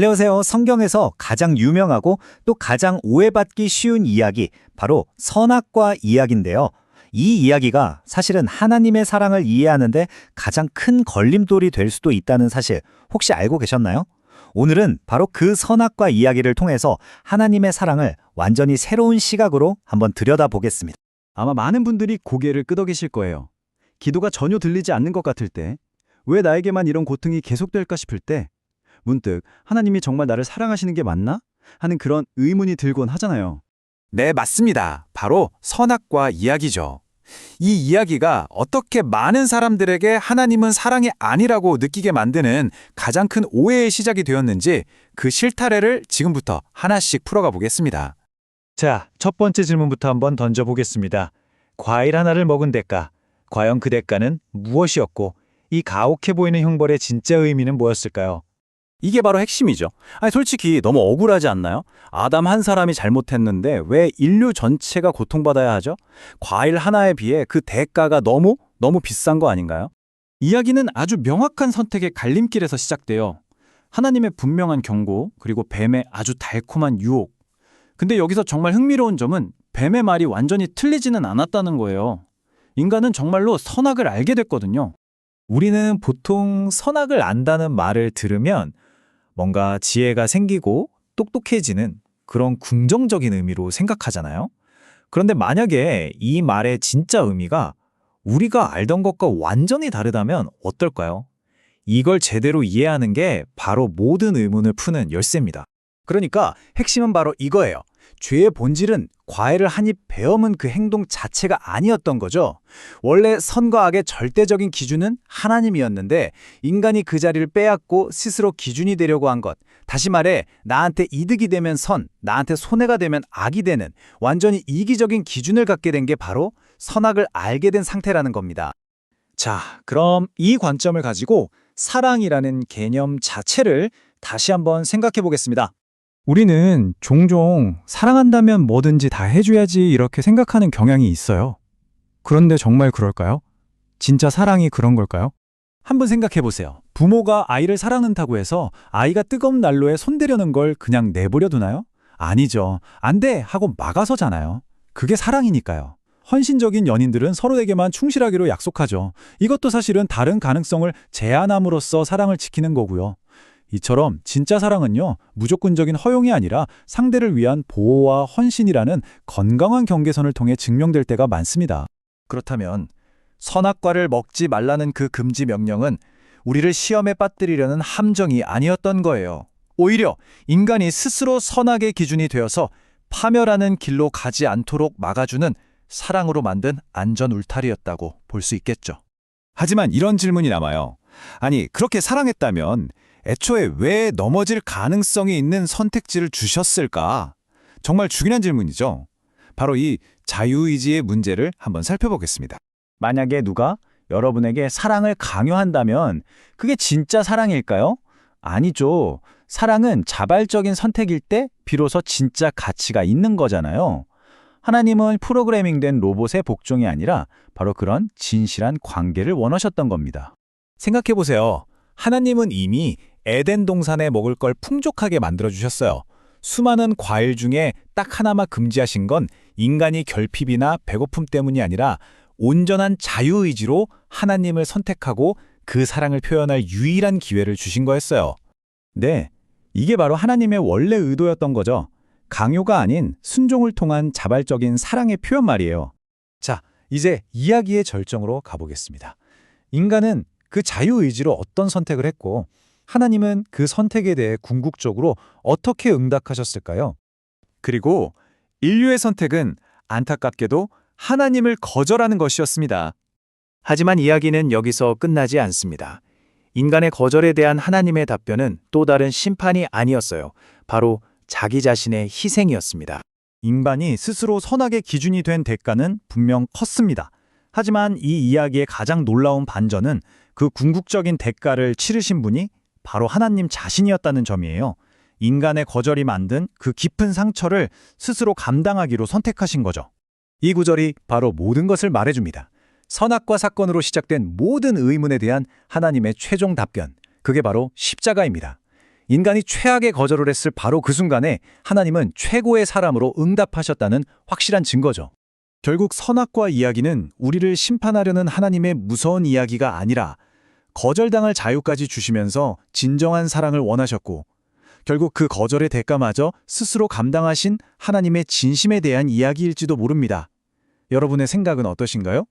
안녕하세요. 성경에서 가장 유명하고 또 가장 오해받기 쉬운 이야기, 바로 선악과 이야기인데요. 이 이야기가 사실은 하나님의 사랑을 이해하는데 가장 큰 걸림돌이 될 수도 있다는 사실 혹시 알고 계셨나요? 오늘은 바로 그 선악과 이야기를 통해서 하나님의 사랑을 완전히 새로운 시각으로 한번 들여다보겠습니다. 아마 많은 분들이 고개를 끄덕이실 거예요. 기도가 전혀 들리지 않는 것 같을 때, 왜 나에게만 이런 고통이 계속될까 싶을 때, 문득 하나님이 정말 나를 사랑하시는 게 맞나? 하는 그런 의문이 들곤 하잖아요. 네, 맞습니다. 바로 선악과 이야기죠. 이 이야기가 어떻게 많은 사람들에게 하나님은 사랑이 아니라고 느끼게 만드는 가장 큰 오해의 시작이 되었는지 그 실타래를 지금부터 하나씩 풀어가 보겠습니다. 자, 첫 번째 질문부터 한번 던져보겠습니다. 과일 하나를 먹은 대가, 과연 그 대가는 무엇이었고, 이 가혹해 보이는 형벌의 진짜 의미는 뭐였을까요? 이게 바로 핵심이죠. 아니, 솔직히 너무 억울하지 않나요? 아담 한 사람이 잘못했는데 왜 인류 전체가 고통받아야 하죠? 과일 하나에 비해 그 대가가 너무 비싼 거 아닌가요? 이야기는 아주 명확한 선택의 갈림길에서 시작돼요. 하나님의 분명한 경고, 그리고 뱀의 아주 달콤한 유혹. 근데 여기서 정말 흥미로운 점은 뱀의 말이 완전히 틀리지는 않았다는 거예요. 인간은 정말로 선악을 알게 됐거든요. 우리는 보통 선악을 안다는 말을 들으면 뭔가 지혜가 생기고 똑똑해지는 그런 긍정적인 의미로 생각하잖아요. 그런데 만약에 이 말의 진짜 의미가 우리가 알던 것과 완전히 다르다면 어떨까요? 이걸 제대로 이해하는 게 바로 모든 의문을 푸는 열쇠입니다. 그러니까 핵심은 바로 이거예요. 죄의 본질은 과일을 한 입 베어문 그 행동 자체가 아니었던 거죠. 원래 선과 악의 절대적인 기준은 하나님이었는데 인간이 그 자리를 빼앗고 스스로 기준이 되려고 한 것. 다시 말해 나한테 이득이 되면 선, 나한테 손해가 되면 악이 되는 완전히 이기적인 기준을 갖게 된 게 바로 선악을 알게 된 상태라는 겁니다. 자, 그럼 이 관점을 가지고 사랑이라는 개념 자체를 다시 한번 생각해 보겠습니다. 우리는 종종 사랑한다면 뭐든지 다 해줘야지 이렇게 생각하는 경향이 있어요. 그런데 정말 그럴까요? 진짜 사랑이 그런 걸까요? 한번 생각해 보세요. 부모가 아이를 사랑한다고 해서 아이가 뜨거운 난로에 손대려는 걸 그냥 내버려 두나요? 아니죠. 안 돼! 하고 막아서잖아요. 그게 사랑이니까요. 헌신적인 연인들은 서로에게만 충실하기로 약속하죠. 이것도 사실은 다른 가능성을 제한함으로써 사랑을 지키는 거고요. 이처럼 진짜 사랑은요, 무조건적인 허용이 아니라 상대를 위한 보호와 헌신이라는 건강한 경계선을 통해 증명될 때가 많습니다. 그렇다면 선악과를 먹지 말라는 그 금지 명령은 우리를 시험에 빠뜨리려는 함정이 아니었던 거예요. 오히려 인간이 스스로 선악의 기준이 되어서 파멸하는 길로 가지 않도록 막아주는 사랑으로 만든 안전 울타리였다고 볼 수 있겠죠. 하지만 이런 질문이 남아요. 아니, 그렇게 사랑했다면 애초에 왜 넘어질 가능성이 있는 선택지를 주셨을까? 정말 중요한 질문이죠. 바로 이 자유의지의 문제를 한번 살펴보겠습니다. 만약에 누가 여러분에게 사랑을 강요한다면 그게 진짜 사랑일까요? 아니죠. 사랑은 자발적인 선택일 때 비로소 진짜 가치가 있는 거잖아요. 하나님은 프로그래밍된 로봇의 복종이 아니라 바로 그런 진실한 관계를 원하셨던 겁니다. 생각해보세요. 하나님은 이미 에덴 동산에 먹을 걸 풍족하게 만들어주셨어요. 수많은 과일 중에 딱 하나만 금지하신 건 인간이 결핍이나 배고픔 때문이 아니라 온전한 자유의지로 하나님을 선택하고 그 사랑을 표현할 유일한 기회를 주신 거였어요. 네, 이게 바로 하나님의 원래 의도였던 거죠. 강요가 아닌 순종을 통한 자발적인 사랑의 표현 말이에요. 자, 이제 이야기의 절정으로 가보겠습니다. 인간은 그 자유의지로 어떤 선택을 했고 하나님은 그 선택에 대해 궁극적으로 어떻게 응답하셨을까요? 그리고 인류의 선택은 안타깝게도 하나님을 거절하는 것이었습니다. 하지만 이야기는 여기서 끝나지 않습니다. 인간의 거절에 대한 하나님의 답변은 또 다른 심판이 아니었어요. 바로 자기 자신의 희생이었습니다. 인간이 스스로 선악의 기준이 된 대가는 분명 컸습니다. 하지만 이 이야기의 가장 놀라운 반전은 그 궁극적인 대가를 치르신 분이 바로 하나님 자신이었다는 점이에요. 인간의 거절이 만든 그 깊은 상처를 스스로 감당하기로 선택하신 거죠. 이 구절이 바로 모든 것을 말해줍니다. 선악과 사건으로 시작된 모든 의문에 대한 하나님의 최종 답변, 그게 바로 십자가입니다. 인간이 최악의 거절을 했을 바로 그 순간에 하나님은 최고의 사람으로 응답하셨다는 확실한 증거죠. 결국 선악과 이야기는 우리를 심판하려는 하나님의 무서운 이야기가 아니라 거절당할 자유까지 주시면서 진정한 사랑을 원하셨고 결국 그 거절의 대가마저 스스로 감당하신 하나님의 진심에 대한 이야기일지도 모릅니다. 여러분의 생각은 어떠신가요?